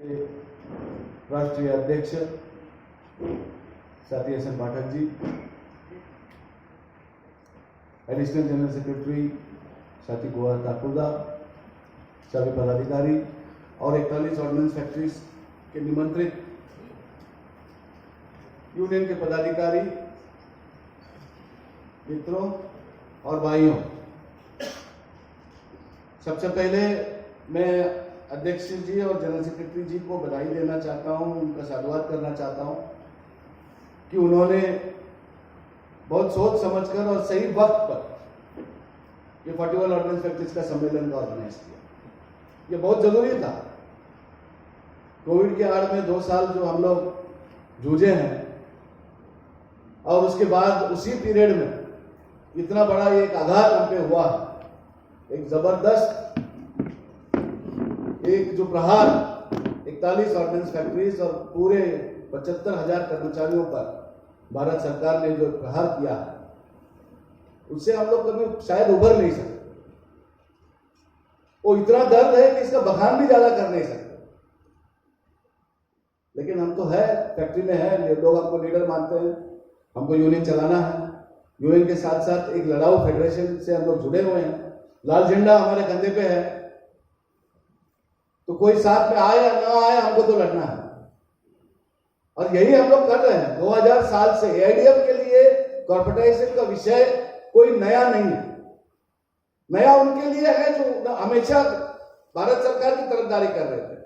राष्ट्रीय अध्यक्ष साथी S N Pathak ji, additional general secretary साथी गोवा ठाकुरदा, सभी पदाधिकारी और 41 ऑर्डिनेंस फैक्ट्रीज के निमंत्रित यूनियन के पदाधिकारी, मित्रों और भाइयों, सबसे पहले मैं अध्यक्ष जी और जनरल सेक्रेटरी जी को बधाई देना चाहता हूं, उनका साधुवाद करना चाहता हूं कि उन्होंने बहुत सोच समझकर और सही वक्त पर ये 41 ऑर्डिनेंस फैक्ट्रीज का सम्मेलन का ऑर्गेनाइज किया। ये बहुत जरूरी था। कोविड के आड़ में 2 साल जो हम लोग जूझे हैं और उसके बाद उसी पीरियड में इतना बड़ा एक आघात हम पे हुआ, एक जबरदस्त एक जो प्रहार 41 ऑर्डिनेंस फैक्ट्रीज और पूरे 75,000 कर्मचारियों पर भारत सरकार ने जो प्रहार किया है, उससे हम लोग कभी शायद उभर नहीं सकते। वो इतना दर्द है कि इसका बखान भी ज्यादा कर नहीं सकते, लेकिन हम तो है, फैक्ट्री में है, लोग हमको लीडर मानते हैं, हमको यूनियन चलाना है। यूनियन के साथ साथ एक लड़ाऊ फेडरेशन से हम लोग जुड़े हुए हैं, लाल झंडा हमारे कंधे पे है, तो कोई साथ में आए या ना आए, हमको तो लड़ना है। और यही हम लोग कर रहे हैं 2000 साल से। एआईडीएफ के लिए कॉर्पोरेटाइजेशन का विषय कोई नया नहीं है। नया उनके लिए है जो हमेशा भारत सरकार की तरफदारी कर रहे थे,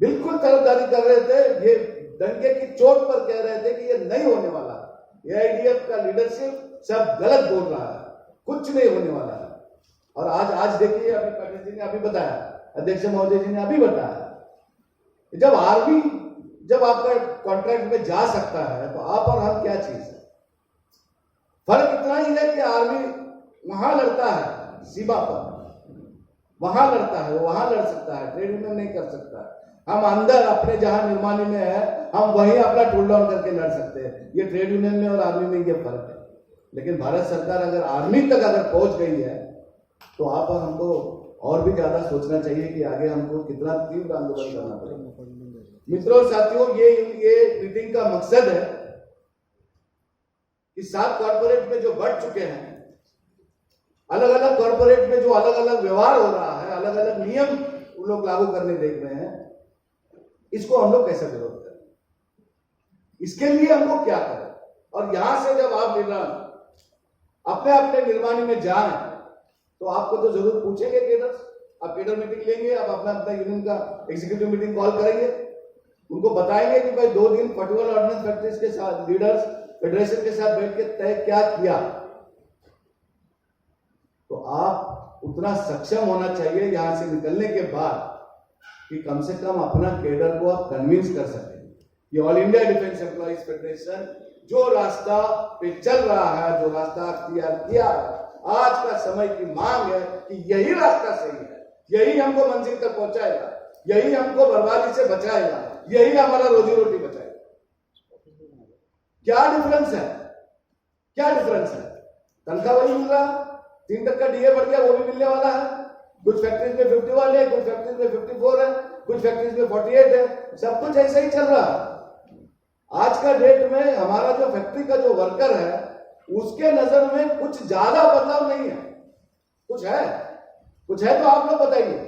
बिल्कुल तरफदारी कर रहे थे, ये डंके की चोट पर कह रहे थे कि ये नहीं होने वाला। एआईडीएफ का लीडरशिप सब गलत बोल रहा है, कुछ नहीं होने वाला है। और आज देखिए, अभी पाटिल जी ने अभी बताया, अध्यक्ष महोदय जी ने अभी बताया, जब आर्मी जब आपका कॉन्ट्रैक्ट में जा सकता है तो आप और हम क्या चीज है। फर्क इतना ही है कि आर्मी वहां लड़ता है सीमा पर, वहां लड़ता है, वो वहां लड़ सकता है, ट्रेड यूनियन नहीं कर सकता है। हम अंदर अपने जहां निर्माणी में है, हम वहीं अपना टूल डाउन करके लड़ सकते हैं। ये ट्रेड यूनियन में और आर्मी में ये फर्क है। लेकिन भारत सरकार अगर आर्मी तक अगर पहुंच गई है तो आप और हमको और भी ज्यादा सोचना चाहिए कि आगे हमको कितना तीव्र आंदोलन करना पड़ेगा। मित्रों और साथियों, ये मीटिंग का मकसद है कि 7 कॉर्पोरेट में जो बढ़ चुके हैं, अलग अलग कॉर्पोरेट में जो अलग अलग व्यवहार हो रहा है, अलग अलग नियम उन लोग लागू करने देख रहे हैं, इसको हम लोग कैसे विरोध करें, इसके लिए हमको क्या करें। और यहां से जब आप अपने अपने निर्माणी में जाएं तो आपको तो जरूर पूछेंगे केडर्स, आप केडर मीटिंग लेंगे, आप अपना अपना यूनियन का एग्जीक्यूटिव मीटिंग कॉल करेंगे, उनको बताएंगे कि भाई 2 दिन 41 ऑर्डिनेंस फैक्ट्रीज के साथ लीडर्स फेडरेशन के साथ बैठ के तय क्या किया। तो आप उतना सक्षम होना चाहिए यहां से निकलने के बाद कि कम से कम अपना केडर को आप कन्विंस कर सकें कि all India defence employees federation जो रास्ता पे चल रहा है, जो रास्ता अख्तियार किया है, आज का समय की मांग है कि यही रास्ता सही है, यही हमको मंजिल तक पहुंचाएगा, यही हमको बर्बादी से बचाएगा, यही हमारा रोजी रोटी बचाएगा। क्या डिफरेंस है, क्या डिफरेंस है? तनख्वाह वही मिल रहा, 3% डीए बढ़ गया, वो भी मिलने वाला है। कुछ फैक्ट्रीज में 51 है, कुछ फैक्ट्रीज में 54 है, कुछ फैक्ट्रीज में 48 है, सब कुछ ऐसा ही चल रहा है। आज का डेट में हमारा जो फैक्ट्री का जो वर्कर है, उसके नजर में कुछ ज्यादा बदलाव नहीं है। कुछ है तो आप लोग बताइए।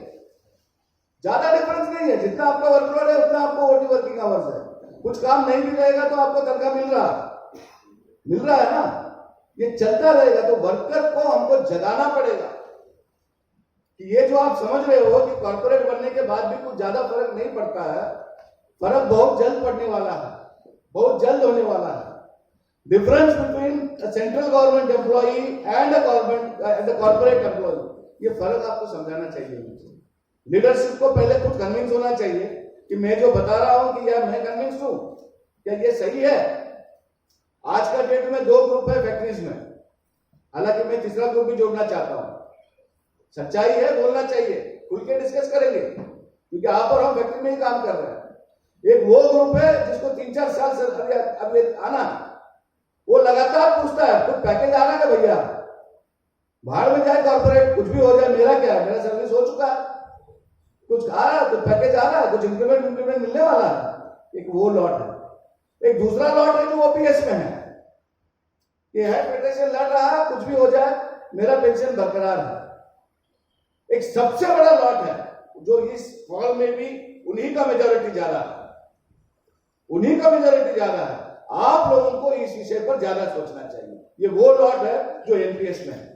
ज्यादा डिफरेंस नहीं है, जितना आपका वर्कलोड है उतना आपको ओटी वर्किंग आवर्स है। कुछ काम नहीं भी रहेगा तो आपको तनख्वाह मिल रहा है ना। ये चलता रहेगा तो वर्कर को हमको जगाना पड़ेगा कि ये जो आप समझ रहे हो कि कॉर्पोरेट बनने के बाद भी कुछ ज्यादा फर्क नहीं पड़ता है, फर्क बहुत जल्द पड़ने वाला है, बहुत जल्द होने वाला है। Difference between a central government employee and a corporate employee, ये फर्क आपको समझाना चाहिए। लीडरशिप को पहले कुछ कन्विंस होना चाहिए कि मैं जो बता रहा हूं कि यार मैं कन्विंस हूं, क्या ये सही है। आज का डेट में 2 ग्रुप है फैक्ट्रीज में, हालांकि मैं तीसरा ग्रुप भी जोड़ना चाहता हूं। सच्चाई है, बोलना चाहिए, खुल के डिस्कस करेंगे, क्योंकि आप और हम फैक्ट्री में ही काम कर रहे हैं। एक वो ग्रुप है जिसको 3-4 साल से अभी आना, वो लगातार पूछता है कुछ पैकेज आ रहा है भैया, भाड़ में जाए कॉर्पोरेट, कुछ भी हो जाए, मेरा क्या है, मेरा सर्विस हो चुका है। कुछ आ रहा है, तो पैकेज आ रहा है, कुछ इंक्रीमेंट मिलने वाला है, एक वो लॉट है। एक दूसरा लॉट है जो ओपीएस में है, ये है फेडरेशन लड़ रहा है, कुछ भी हो जाए मेरा पेंशन बरकरार है। एक सबसे बड़ा लॉट है जो इस फॉल में भी उन्हीं का मेजोरिटी जा रहा है, उन्हीं का मेजोरिटी जा रहा है। आप लोगों को इस विषय पर ज्यादा सोचना चाहिए। ये वो लॉट है जो एनपीएस में है।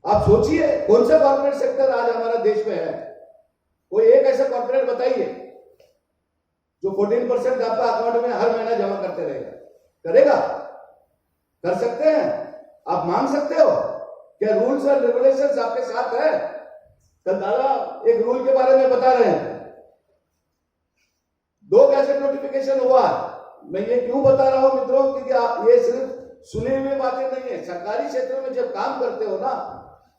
आप सोचिए कौन सा कॉर्पोरेट सेक्टर आज हमारा देश में है, कोई एक ऐसा कॉर्पोरेट बताइए जो 14% आपका अकाउंट में हर महीना जमा करते रहेगा, करेगा? कर सकते हैं? आप मांग सकते हो क्या? रूल्स और रेगुलेशंस आपके साथ है? कल दादा एक रूल के बारे में बता रहे हैं, 2 गैजेट नोटिफिकेशन हुआ। मैं ये क्यों बता रहा हूं मित्रों, क्योंकि आप ये सिर्फ सुनी हुई बातें नहीं है। सरकारी क्षेत्र में जब काम करते हो ना,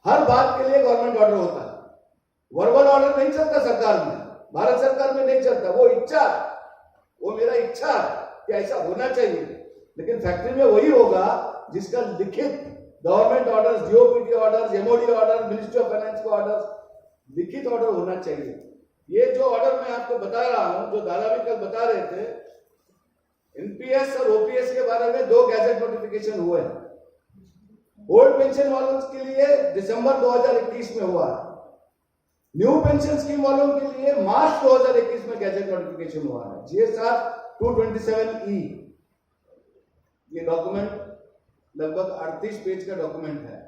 हर बात के लिए गवर्नमेंट ऑर्डर होता है। वर्बल ऑर्डर नहीं चलता सरकार में, भारत सरकार में नहीं चलता। वो इच्छा, वो मेरा इच्छा कि ऐसा होना चाहिए, लेकिन फैक्ट्री में वही होगा जिसका लिखित government order, GOPT order, MOD order, ministry of finance का ऑर्डर, लिखित ऑर्डर होना चाहिए। ये जो ऑर्डर मैं आपको बता रहा हूं, जो दादा भी कल बता रहे थे, एनपीएस और ओपीएस के बारे में 2 गैजेट नोटिफिकेशन हुए हैं। ओल्ड पेंशन वालों के लिए दिसंबर 2021 में हुआ है, न्यू पेंशन स्कीम वालों के लिए मार्च 2021 में गैजेट नोटिफिकेशन हुआ है। जीएसआर 227E, ये डॉक्यूमेंट लगभग 38 पेज का डॉक्यूमेंट है।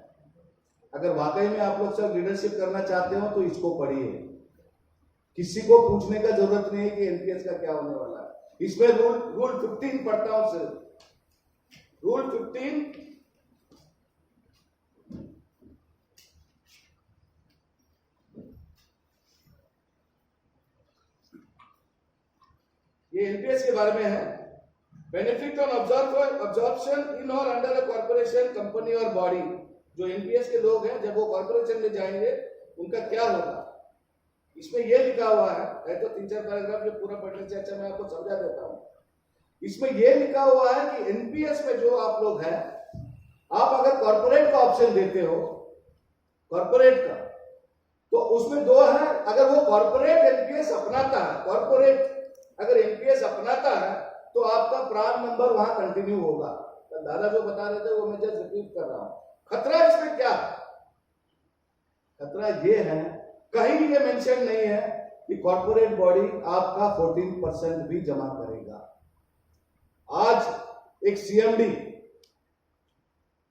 अगर वाकई में आप लोग सब लीडरशिप करना चाहते हो तो इसको पढ़िए। किसी को पूछने का जरूरत नहीं है कि एनपीएस का क्या होने वाला है। इसमें रूल 15 पढ़ता हूं सिर्फ, रूल 15 ये एनपीएस के बारे में है। बेनिफिट ऑन अब्जॉर्प्शन इन और अंडर अ कॉर्पोरेशन, कंपनी और बॉडी। जो एनपीएस के लोग हैं जब वो कॉर्पोरेशन में जाएंगे उनका क्या होगा, इसमें ये लिखा हुआ है तो 3-4 पैराग्राफ जो पूरा पढ़ने से अच्छा मैं आपको समझा देता हूं। इसमें ये लिखा हुआ है कि एनपीएस में जो आप लोग हैं, आप अगर कॉर्पोरेट का ऑप्शन देते हो, कॉर्पोरेट का, तो उसमें 2 है। अगर वो कॉर्पोरेट एनपीएस अपनाता है, कॉर्पोरेट अगर एनपीएस अपनाता है तो आपका प्रान नंबर वहां कंटिन्यू होगा। तो दादा जो बता रहे थे वो मैं जस्ट रिपीट कर रहा हूं। खतरा इसमें क्या है? खतरा ये है, कहीं ये मेंशन नहीं है कि कॉर्पोरेट बॉडी आपका 14% भी जमा करेगा। आज एक सीएमडी,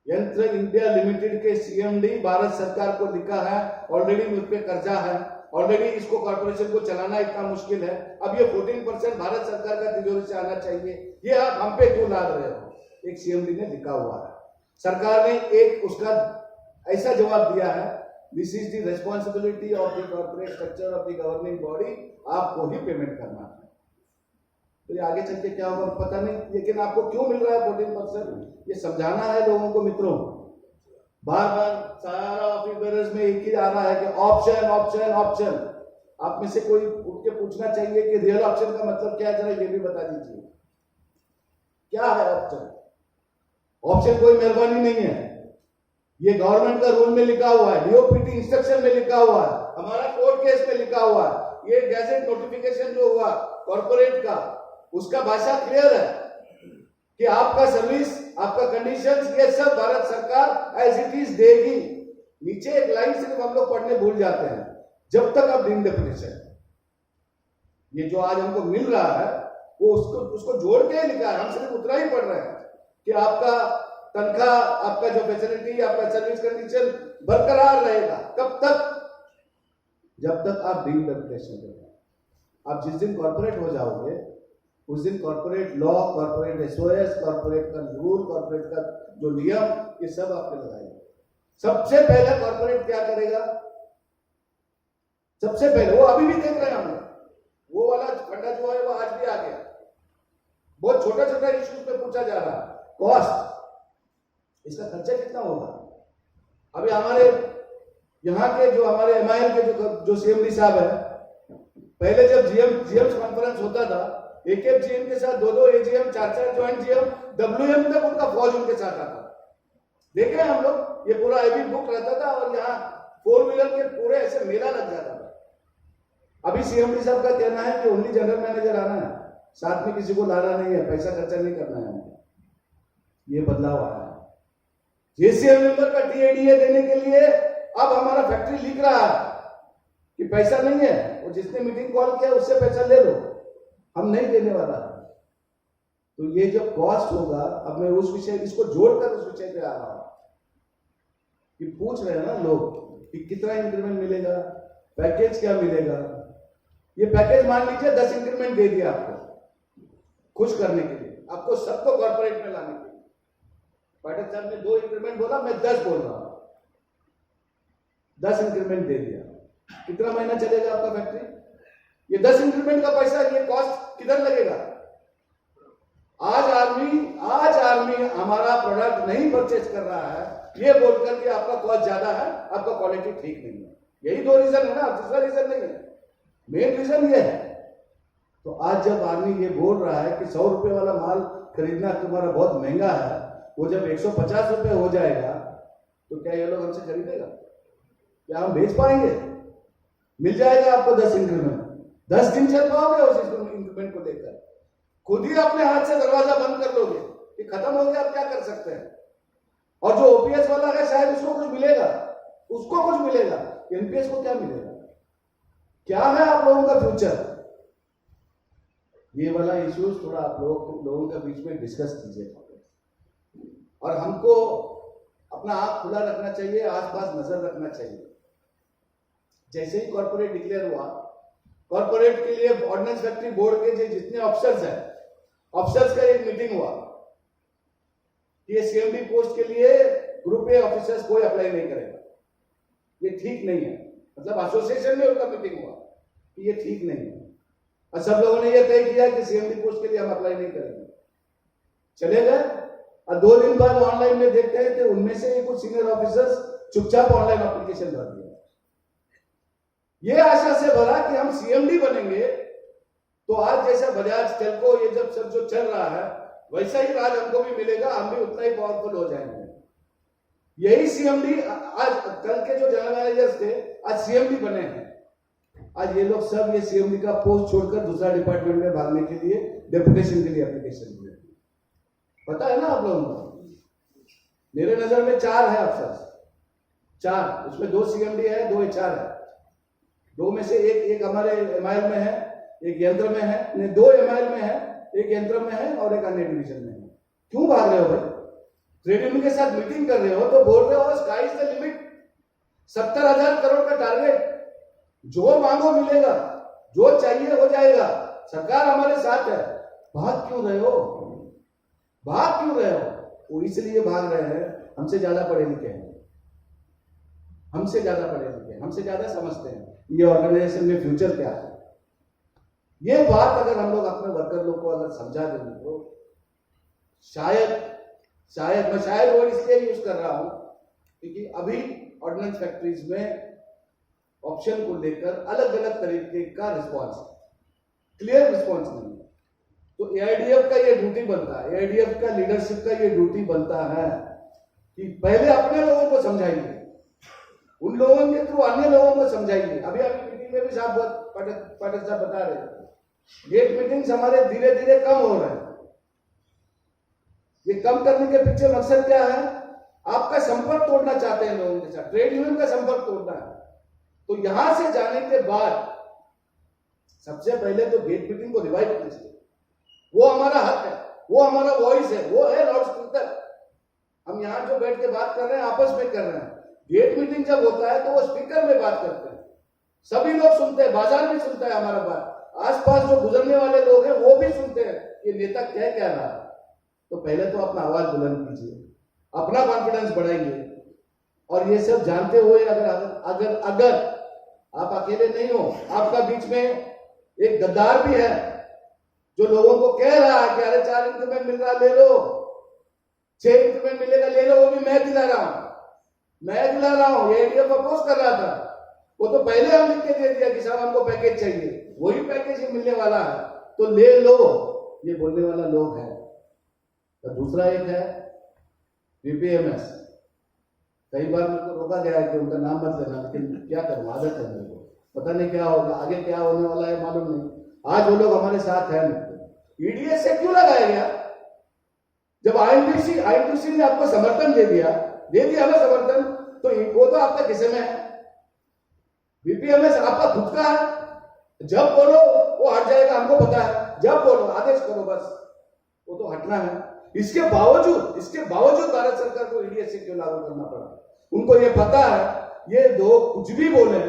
यंत्र इंडिया लिमिटेड के सीएमडी भारत सरकार को लिखा है, ऑलरेडी मुझ पे कर्जा है, ऑलरेडी इसको कॉर्पोरेशन को चलाना इतना मुश्किल है, अब ये 14% भारत सरकार का तिजोरी से आना चाहिए, ये आप हम पे क्यों लाद रहे हो? एक सीएमडी ने लिखा हुआ है। सरकार ने एक उसका ऐसा जवाब दिया है, this is the responsibility of the corporate structure of the governing body, आपको ही पेमेंट करना है। तो ये आगे चल के क्या होगा पता नहीं, लेकिन आपको क्यों मिल रहा है 14%, ये समझाना है लोगों को। मित्रों, बार बार सारा ऑफिस बेरर्स में एक ही आ रहा है कि ऑप्शन ऑप्शन ऑप्शन। आप में से कोई उठ के पूछना चाहिए कि रियल ऑप्शन का मतलब क्या है, जरा ये भी बता दीजिए, क्या है ऑप्शन? ऑप्शन कोई मेहरबानी नहीं है, ये गवर्नमेंट का रूल में लिखा हुआ है, डीओपीटी इंस्ट्रक्शन में लिखा हुआ है, हमारा कोर्ट केस में लिखा हुआ है। ये गैजेट नोटिफिकेशन जो हुआ कॉर्पोरेट का, उसका भाषा क्लियर है कि आपका सर्विस, आपका कंडीशंस, ये सब भारत सरकार एज इट इज देगी। नीचे एक लाइन सिर्फ हम लोग पढ़ने भूल जाते हैं, जब तक आप डीम्ड डेफिनेशन, ये जो आज हमको मिल रहा है वो उसको जोड़ के लिखा है, हम सिर्फ उतना ही पढ़ रहे हैं कि आपका तनख्वाह, आपका जो फैसिलिटी, आपका सर्विस कंडीशन बरकरार रहेगा। कब तक? जब तक आप डीम्ड डेफिनेशन करेंगे। आप जिस दिन कॉर्पोरेट हो जाओगे उस दिन corporate law, corporate SOS, corporate का रूल, कॉर्पोरेट का जो नियम, ये सब आपके लगाएंगे। सबसे पहले कॉर्पोरेट क्या करेगा? सबसे पहले, वो अभी भी देख रहे हैं हम, वो वाला फंडा जो है वो आज भी आ गया। बहुत छोटा छोटा इश्यूज पे पूछा जा रहा है, कॉस्ट, इसका खर्चा कितना होगा? अभी हमारे यहाँ के जो हमारे एमआईएल के जो सीएमडी साहब है, पहले जब जीएम कॉन्फ्रेंस होता था, एक जीएम के साथ 2-2 एजीएम, 4-4 ज्वाइंट जीएम, डब्ल्यूएम तक उनका फौज उनके साथ आता। देखे हम लोग, ये पूरा एबी बुक रहता था और यहाँ 4 व्हीलर के पूरे ऐसे मेला लग जाता था। अभी सीएमडी साहब का कहना है कि ओनली जनरल मैनेजर आना है, साथ में किसी को लाना नहीं है, पैसा खर्चा नहीं करना है हमको। ये बदलाव आया है। जेसीएम मेंबर का टीएडीए देने के लिए अब हमारा फैक्ट्री लिख रहा है कि पैसा नहीं है, और जिसने मीटिंग कॉल किया उससे पैसा ले लो, हम नहीं देने वाला है। तो ये जो कॉस्ट होगा, अब मैं उस विषय, इसको जोड़कर उस विषय पे आ रहा हूं कि पूछ रहे हैं ना लोग कि कितना इंक्रीमेंट मिलेगा, पैकेज क्या मिलेगा। ये पैकेज मान लीजिए 10 इंक्रीमेंट दे दिया आपको खुश करने के लिए, आपको सबको कॉर्पोरेट में लाने के लिए। पाठक साहब ने 2 इंक्रीमेंट बोला, मैं 10 बोल रहा हूं। 10 इंक्रीमेंट दे दिया, कितना महीना चलेगा आपका फैक्ट्री? ये 10 इंक्रीमेंट का पैसा, ये कॉस्ट किधर लगेगा? आज आर्मी हमारा प्रोडक्ट नहीं परचेज कर रहा है ये बोलकर के आपका कॉस्ट ज्यादा है, आपका क्वालिटी ठीक नहीं है। यही 2 रीजन है ना, दूसरा रीजन नहीं है। मेन रीजन ये है। तो आज जब आर्मी ये बोल रहा है कि 100 रुपए वाला माल खरीदना तुम्हारा बहुत महंगा है, वो जब 150 रुपए हो जाएगा तो क्या ये लोग हमसे खरीदेगा? क्या हम बेच पाएंगे? मिल जाएगा आपको 10 इंक्रीमेंट, 10 दिन चल पाओगे उस इंक्रीमेंट को लेकर? खुद ही अपने हाथ से दरवाजा बंद कर लोगे कि खत्म हो गया, आप क्या कर सकते हैं? और जो ओपीएस वाला है शायद उसको कुछ मिलेगा, उसको कुछ मिलेगा, एनपीएस को क्या मिलेगा? क्या है आप लोगों का फ्यूचर? ये वाला इश्यूज थोड़ा आप लोगों के बीच में डिस्कस कीजिए, और हमको अपना आंख खुला रखना चाहिए, आसपास नजर रखना चाहिए। जैसे ही कॉर्पोरेट डिक्लेयर हुआ, कॉर्पोरेट के लिए ऑर्डिनेंस फैक्ट्री बोर्ड के जितने ऑफिसर्स हैं, ऑफिसर्स का एक मीटिंग हुआ कि ये सीएमडी पोस्ट के लिए ग्रुप ए ऑफिसर्स कोई अप्लाई नहीं करेगा, ये ठीक नहीं है। मतलब एसोसिएशन में उनका मीटिंग हुआ कि ये ठीक नहीं है, और सब लोगों ने ये तय किया कि सीएमडी पोस्ट के लिए हम अप्लाई नहीं करेंगे। चले गए, और 2 दिन बाद ऑनलाइन में देखते हैं कि उनमें से कुछ सीनियर ऑफिसर्स चुपचाप ऑनलाइन एप्लीकेशन भर दिया, ये आशा से भरा कि हम सीएमडी बनेंगे तो आज जैसा बजाज टेल्को ये जब सब जो चल रहा है वैसा ही राज हमको भी मिलेगा, हम भी उतना ही पावरफुल हो जाएंगे। यही सीएमडी आज, कल के जो जनरल मैनेजर्स थे आज सीएमडी बने हैं। आज ये लोग सब ये सीएमडी का पोस्ट छोड़कर दूसरा डिपार्टमेंट में भागने के लिए डेपुटेशन के लिए एप्लीकेशन दिए। पता है ना आप लोगों को? मेरे नजर में 4 है अफसर, 4, उसमें 2 सीएमडी है, 2 एचआर है। 2 में से एक हमारे एमआईएल में है, एक यंत्र में है, नहीं 2 एमआईएल में है, एक यंत्र में है और एक अन्य डिवीजन में है। क्यों भाग रहे हो भाई? ट्रेड यूनियन के साथ मीटिंग कर रहे हो तो बोल रहे हो sky is the limit, 70,000 crore का टारगेट, जो मांगो मिलेगा, जो चाहिए हो जाएगा, सरकार हमारे साथ है। भाग क्यों रहे हो? भाग क्यों रहे हो? वो इसलिए भाग रहे हैं, हमसे ज्यादा पढ़े लिखे हैं, हमसे ज्यादा पढ़े लिखे हैं, हमसे ज्यादा समझते हैं ये ऑर्गेनाइजेशन में फ्यूचर क्या है। ये बात अगर हम लोग अपने वर्कर लोग को अगर समझा देंगे तो शायद मैं शायद वर्ड इसलिए यूज कर रहा हूं क्योंकि अभी ऑर्डिनेंस फैक्ट्रीज में ऑप्शन को लेकर अलग अलग तरीके का रिस्पॉन्स, क्लियर रिस्पॉन्स नहीं है। तो एआईडीएफ का ये ड्यूटी बनता है, एआईडीएफ का लीडरशिप का ये ड्यूटी बनता है कि पहले अपने लोगों को समझाइए, उन लोगों के थ्रू अन्य लोगों को समझाइए। अभी मीटिंग में भी साहब पाठक साहब बता रहे थे, गेट मीटिंग्स हमारे धीरे धीरे कम हो रहे हैं। ये कम करने के पीछे मकसद क्या है? आपका संपर्क तोड़ना चाहते हैं लोगों के साथ, ट्रेड यूनियन का संपर्क तोड़ना है। तो यहां से जाने के बाद सबसे पहले तो गेट मीटिंग को रिवाइव कीजिए, वो हमारा हक है, वो हमारा वॉइस है, वो है लाउड स्पीकर। हम यहां जो बैठ के बात कर रहे हैं आपस में कर रहे हैं। गेट मीटिंग जब होता है तो वो स्पीकर में बात करते हैं, सभी लोग सुनते हैं, बाजार भी सुनता है हमारा बात, आसपास जो गुजरने वाले लोग हैं वो भी सुनते हैं कि नेता क्या रहा है। तो पहले तो अपना आवाज बुलंद कीजिए, अपना कॉन्फिडेंस बढ़ाइए, और ये सब जानते हुए अगर आप अकेले नहीं हो, आपका बीच में एक गद्दार भी है जो लोगों को कह रहा है कि अरे 4 इंक्रीमेंट मिल रहा ले लो, 6 इंक्रीमेंट मिलेगा ले लो, वो भी मैं दिला रहा हूं, ये एडीएफ अपोज कर रहा था, वो तो पहले हम लिख के दे दिया कि साहब हमको पैकेज चाहिए, वही पैकेज ही मिलने वाला है तो ले लो, ये बोलने वाला लोग है। तो दूसरा एक है बीपीएमएस, कई बार मेरे को रोका गया है कि उनका नाम मत लेना, लेकिन क्या करूं, आदत है मेरे को। पता नहीं क्या होगा, आगे क्या होने वाला है मालूम नहीं। आज वो लोग हमारे साथ है नहीं। ईडीएस से क्यों लगाया गया? जब आईएनटीसी ने आपको समर्थन दे दिया ना समर्थन, तो वो तो आपका किसे में है। बीपीएमएस आपका खुद का है, जब बोलो वो हट जाएगा, हमको पता है। जब बोलो आदेश करो बस, वो तो हटना है। इसके बावजूद भारत सरकार को ईडीएस से क्यों लागू करना पड़ा? उनको ये पता है, ये दो कुछ भी बोले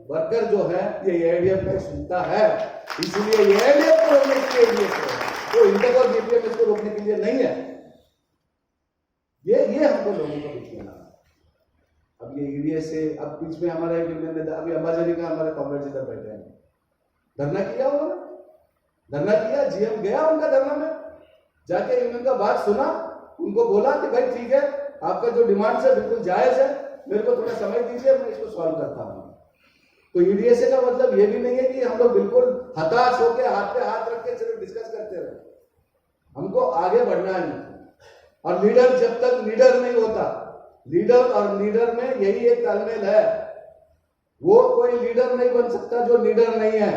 वर्कर जो है ये एआईडीएफ में सुनता है, इसलिए एआईडीएफ को रोकने के लिए ईडीएस है, तो इंटेक और बीपीएमएस को रोकने के लिए नहीं है। ये हमको लोगों को दिखना। अब ये ईडीएस से अब बीच में हमारा यूनियन ने अभी अंबाजरी का हमारे कांग्रेस इधर बैठे हैं, धरना किया उन्होंने, धरना किया, जीएम गया उनका धरना में, जाके यूनियन का बात सुना, उनको बोला कि भाई ठीक है, आपका जो डिमांड है बिल्कुल जायज है, मेरे को थोड़ा समय दीजिए, मैं इसको सॉल्व करता हूं। तो ईडीएस का मतलब ये भी नहीं है कि हम लोग बिल्कुल हताश होकर हाथ पे हाथ रख के सिर्फ डिस्कस करते रहे। हमको आगे बढ़ना है, और लीडर जब तक लीडर नहीं होता, लीडर और लीडर में यही एक तालमेल है। वो कोई लीडर नहीं बन सकता जो लीडर नहीं है।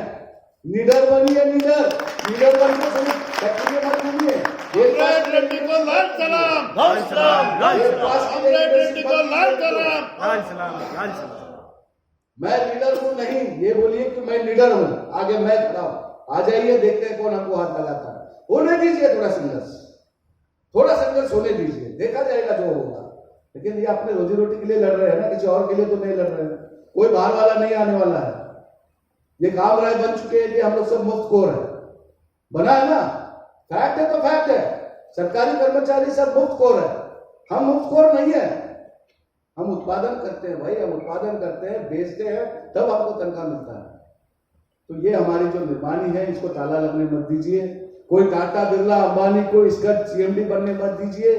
लीडर बनिए, लीडर बन के फैक्ट्री में मत घूमिए। रेड्डी को लाल सलाम, लाल सलाम, लाल सलाम, रेड्डी को लाल सलाम, लाल सलाम, लाल सलाम। मैं लीडर हूं नहीं, ये बोलिए कि मैं लीडर हूं, आगे मैं खड़ा हूं। आ जाइए, देखते हैं कौन हमको हाथ लगाता है। होने दीजिए थोड़ा संघर्ष होने दीजिए, देखा जाएगा जो होगा। लेकिन ये अपने रोजी रोटी के लिए लड़ रहे हैं ना, किसी और के लिए तो नहीं लड़ रहे हैं। कोई बाहर वाला नहीं आने वाला है। ये काम राय बन चुके हैं कि हम लोग सब मुफ्तखोर है, बना है ना, फैक्ट है तो फैक्ट है। सरकारी कर्मचारी सब मुफ्तखोर है, हम मुफ्तखोर नहीं है। हम उत्पादन करते हैं भाई, हम उत्पादन करते हैं, बेचते हैं, तब हमको तनख्वाह मिलता है। तो ये हमारी जो निर्माणी है, इसको ताला लगने मत दीजिए। कोई टाटा बिरला अंबानी को इसका सीएमडी बनने मत दीजिए।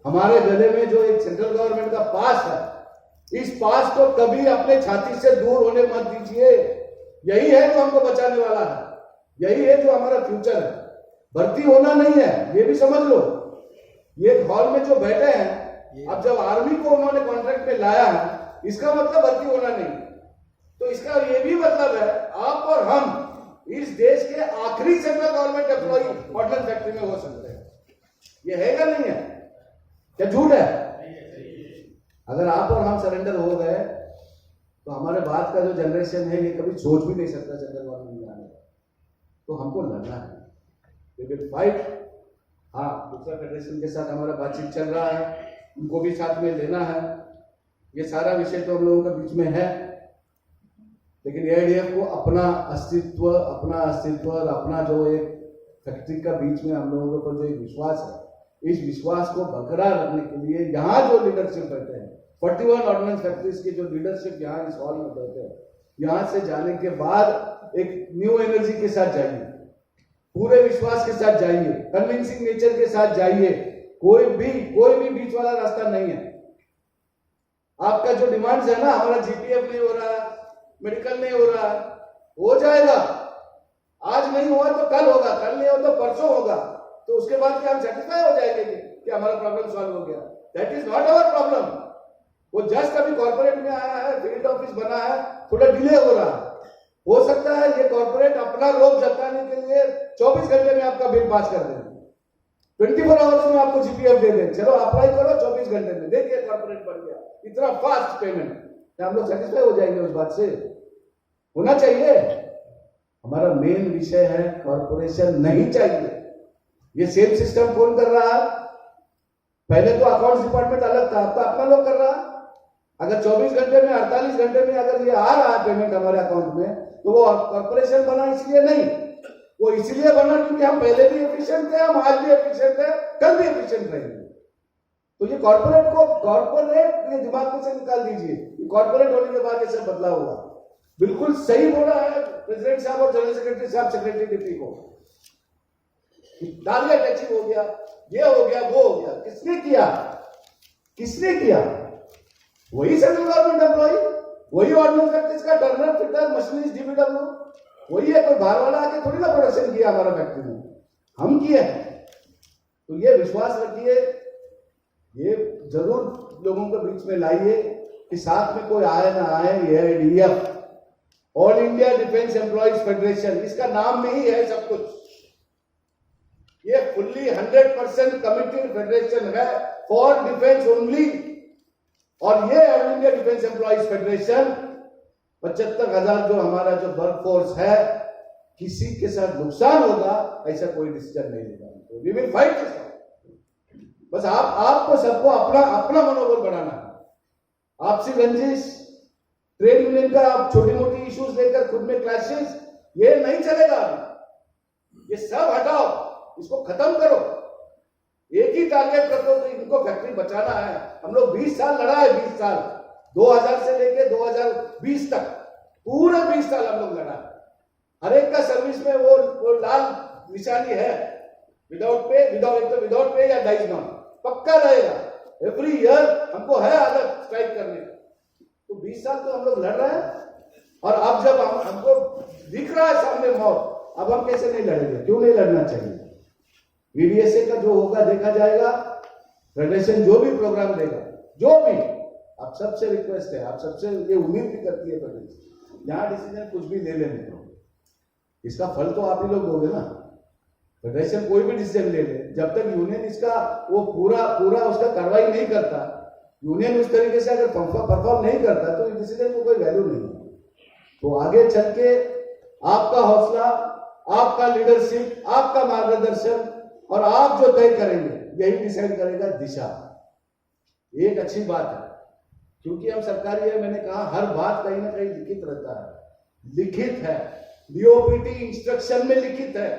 हमारे गले में जो एक सेंट्रल गवर्नमेंट का पास है, इस पास को कभी अपने छाती से दूर होने मत दीजिए। यही है जो हमको बचाने वाला है, यही है जो हमारा फ्यूचर है। भर्ती होना नहीं है, ये भी समझ लो। ये हॉल में जो बैठे हैं, अब जब आर्मी को उन्होंने कॉन्ट्रैक्ट में लाया है, इसका मतलब भर्ती होना नहीं। तो इसका ये भी मतलब है आप और हम इस देश के आखिरी central government employee ordnance factory में हो सकते हैं। ये है या नहीं है? क्या झूठ है? अगर आप और हम सरेंडर हो गए तो हमारे बाद का जो जनरेशन है ये कभी सोच भी नहीं सकता सेंट्रल गवर्नमेंट में आने का। तो हमको लड़ना है, वी विल फाइट। हाँ, दूसरा फेडरेशन के साथ हमारा बातचीत चल रहा है, उनको भी साथ में लेना है। ये सारा विषय तो हम लोगों के बीच में है, लेकिन एआईडीएफ को अपना अस्तित्व और अपना जो एक फैक्ट्री का बीच में हम लोगों के ऊपर जो एक विश्वास है, इस विश्वास को बरकरार रखने के लिए यहाँ जो लीडरशिप बैठे हैं, 41 ऑर्डिनेंस फैक्ट्रीज की जो लीडरशिप यहाँ इस हॉल में बैठे हैं, यहाँ से जाने के बाद एक न्यू एनर्जी के साथ जाइए, पूरे विश्वास के साथ जाइए, कन्विंसिंग नेचर के साथ जाइए। कोई भी बीच वाला रास्ता नहीं है। आपका जो डिमांड्स है ना, हमारा जीपीएफ नहीं हो रहा, मेडिकल नहीं हो रहा, हो जाएगा। आज नहीं हुआ तो कल होगा, कल नहीं हो तो परसों होगा। तो उसके बाद क्या हम सेटिस्फाई हो जाएंगे कि हमारा प्रॉब्लम सॉल्व हो गया? That is not our problem. वो जस्ट अभी कॉर्पोरेट में आया है, फील्ड ऑफिस बना है, थोड़ा डिले हो रहा है। हो सकता है ये कॉर्पोरेट अपना रोब जताने के लिए 24 घंटे में आपका बिल पास कर दे, 24 आवर्स में आपको जीपीएफ दे दे। चलो अप्लाई करो 24 घंटे में, देखिए कॉर्पोरेट बढ़ गया, इतना फास्ट पेमेंट। हम लोग सेटिस्फाई हो जाएंगे उस बात से? होना चाहिए। हमारा मेन विषय है कॉर्पोरेशन नहीं चाहिए। ये सेम सिस्टम कौन कर रहा है? पहले तो अकाउंट्स डिपार्टमेंट अलग था, अब तो अपना लोग कर रहा है। अगर 24 घंटे में 48 घंटे में अगर ये आ रहा है पेमेंट हमारे अकाउंट में, तो वो कॉर्पोरेशन बना इसलिए नहीं, वो इसलिए बना क्योंकि हम पहले भी एफिशिएंट थे, हम आज भी एफिशिएंट है, कल भी एफिशिएंट रहेंगे। तो ये कॉर्पोरेट ये दिमाग में से निकाल दीजिए। कॉर्पोरेट होने के बाद ये सब बदलाव हुआ। बिल्कुल सही बोला है प्रेसिडेंट साहब और जनरल सेक्रेटरी साहब, सेक्रेटरी डिप्टी को। टारगेट अचीव हो गया, ये हो गया, वो हो गया। किसने किया? वही सेंट्रल गवर्नमेंट एम्प्लॉई, वही ऑर्डिनेंस फैक्ट्रीज का टर्नर, फिटर, मशीनिस्ट, डीबीडब्ल्यू, वही है। कोई बाहर वाला आके थोड़ी ना प्रोडक्शन किया हमारा फैक्ट्री में, हम किए हैं। तो ये विश्वास रखिए, ये जरूर लोगों के बीच में लाइए कि साथ में कोई आए ना आए, AIDF all India defence employees federation, इसका नाम में ही है सब कुछ। ये फुल्ली 100% कमिटेड फेडरेशन है फॉर डिफेंस ओनली। और ये all India defence employees federation 75,000 जो हमारा जो वर्क फोर्स है, किसी के साथ नुकसान होगा ऐसा कोई डिसीजन नहीं लेगा। We will fight this. बस आपको सबको अपना मनोबल बढ़ाना है। आपसी रंजिश, ट्रेड यूनियन का आप छोटी मोटी इश्यूज लेकर खुद में क्लैशेस, ये नहीं चलेगा। ये सब हटाओ, इसको खत्म करो। एक ही टारगेट कर दो तो इनको फैक्ट्री बचाना है। हम लोग 20 साल लड़ा है, 20 साल 2000 से लेके 2020 तक पूरे 20 साल हम लोग लड़ा। हर एक का सर्विस में वो लाल निशानी है, विदाउट पे या डाइज नॉट पक्का रहेगा। एवरी ईयर हमको है आदत स्ट्राइक करने। तो 20 साल तो हम लोग लड़ रहे हैं। और अब जब हमको दिख रहा है सामने मौत, अब हम कैसे नहीं लड़ेंगे? क्यों नहीं लड़ना चाहिए? वीडीएसए का जो होगा देखा जाएगा। फेडरेशन जो भी प्रोग्राम देगा, जो भी, आप सबसे रिक्वेस्ट है, आप सबसे ये उम्मीद भी करती है फेडरेशन, यहाँ डिसीजन कुछ भी ले लेने को, इसका फल तो आप ही लोग दोगे ना। फेडरेशन कोई भी डिसीजन ले ले, जब तक यूनियन इसका वो पूरा उसका कार्रवाई नहीं करता, यूनियन उस तरीके से अगर परफॉर्म नहीं करता, तो इस डिसीजन को कोई वैल्यू नहीं है। तो आगे चल के आपका हौसला, आपका लीडरशिप, आपका मार्गदर्शन और आप जो तय करेंगे, यही डिसाइड करेगा दिशा। एक अच्छी बात है, क्योंकि हम सरकारी है, मैंने कहा हर बात कहीं ना कहीं लिखित रहता है, लिखित है, डीओपीटी इंस्ट्रक्शन में लिखित है।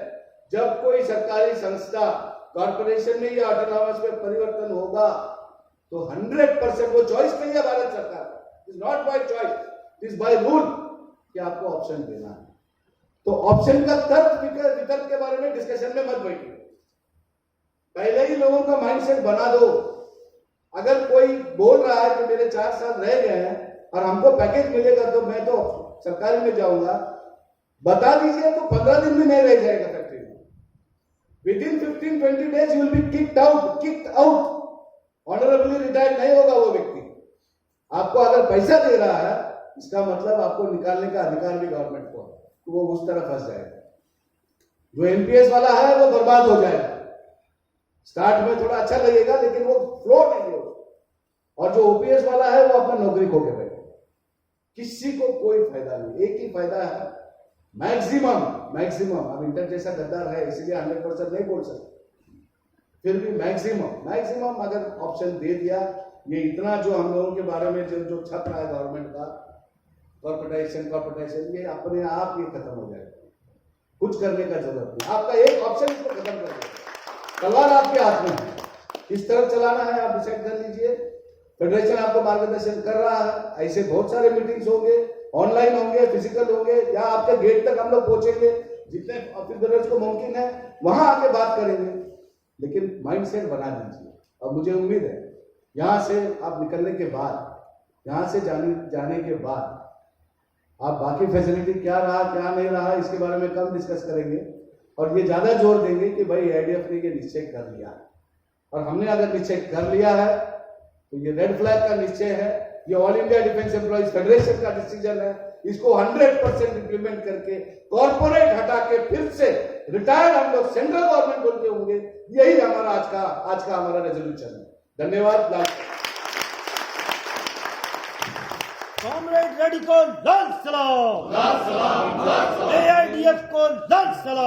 जब कोई सरकारी संस्था कॉर्पोरेशन में या ऑटोनॉमस में परिवर्तन होगा तो 100% वो चॉइस नहीं है भारत सरकार, is not by choice, it is by rule कि आपको ऑप्शन देना है। तो ऑप्शन का तर्क वितर्क के बारे में डिस्कशन में मत बैठिए, पहले ही लोगों का माइंडसेट बना दो। अगर कोई बोल रहा है कि मेरे 4 साल रह गए हैं और हमको पैकेज मिलेगा तो मैं तो सरकारी में जाऊंगा, बता दीजिए तो 15 दिन में नहीं रह जाएगा फैक्ट्री में। Within 15-20 days you will be kicked out. Honourably retired नहीं होगा वो व्यक्ति। आपको अगर पैसा दे रहा है, इसका मतलब आपको निकालने का अधिकार भी गवर्नमेंट को है, तो वो उस तरह फंस जाएगा। जो एमपीएस वाला है वो बर्बाद हो जाएगा। स्टार्ट में थोड़ा अच्छा लगेगा, लेकिन वो फ्लो नहीं होगा। और जो ओपीएस वाला है वो अपना नौकरी खो के बैठेगा। किसी को कोई फायदा नहीं, एक ही फायदा है, मैक्सिमम। अब इंटर जैसा गद्दार है इसलिए 100% नहीं बोल सकते, फिर भी मैक्सिमम अगर ऑप्शन दे दिया, ये इतना जो हम लोगों के बारे में जो छप रहा है गवर्नमेंट का, कॉर्पोरेशन, ये अपने आप ये खत्म हो जाएगा। कुछ करने का जरूरत नहीं, आपका एक ऑप्शन इसको खत्म कर देगा। तलवार आपके हाथ में है, किस तरफ चलाना है आप डिसाइड कर लीजिए। फेडरेशन आपको मार्गदर्शन कर रहा है। ऐसे बहुत सारे मीटिंग्स होंगे, ऑनलाइन होंगे, फिजिकल होंगे, या आपके गेट तक हम लोग पहुंचेंगे, जितने ऑफिस बेरर्स को मुमकिन है वहां आके बात करेंगे। लेकिन माइंडसेट बना दीजिए। और मुझे उम्मीद है यहां से आप निकलने के बाद, यहां से जाने के बाद आप बाकी फैसिलिटी क्या रहा क्या नहीं रहा इसके बारे में कम डिस्कस करेंगे, और ये ज्यादा जोर देंगे कि भाई एडीएफ ने ये निश्चय कर लिया, और हमने अगर निश्चय कर लिया है तो ये रेड फ्लैग का निश्चय है, ये all India defence employees federation का डिसीजन है। इसको 100% इंप्लीमेंट करके कॉर्पोरेट हटा के फिर से रिटायर्ड हम लोग सेंट्रल गवर्नमेंट बोलते होंगे। यही हमारा आज का हमारा रेजोल्यूशन है। धन्यवाद। कॉमरेड रेडी को लाल सलाम, एआईडीएफ को लाल सलाम।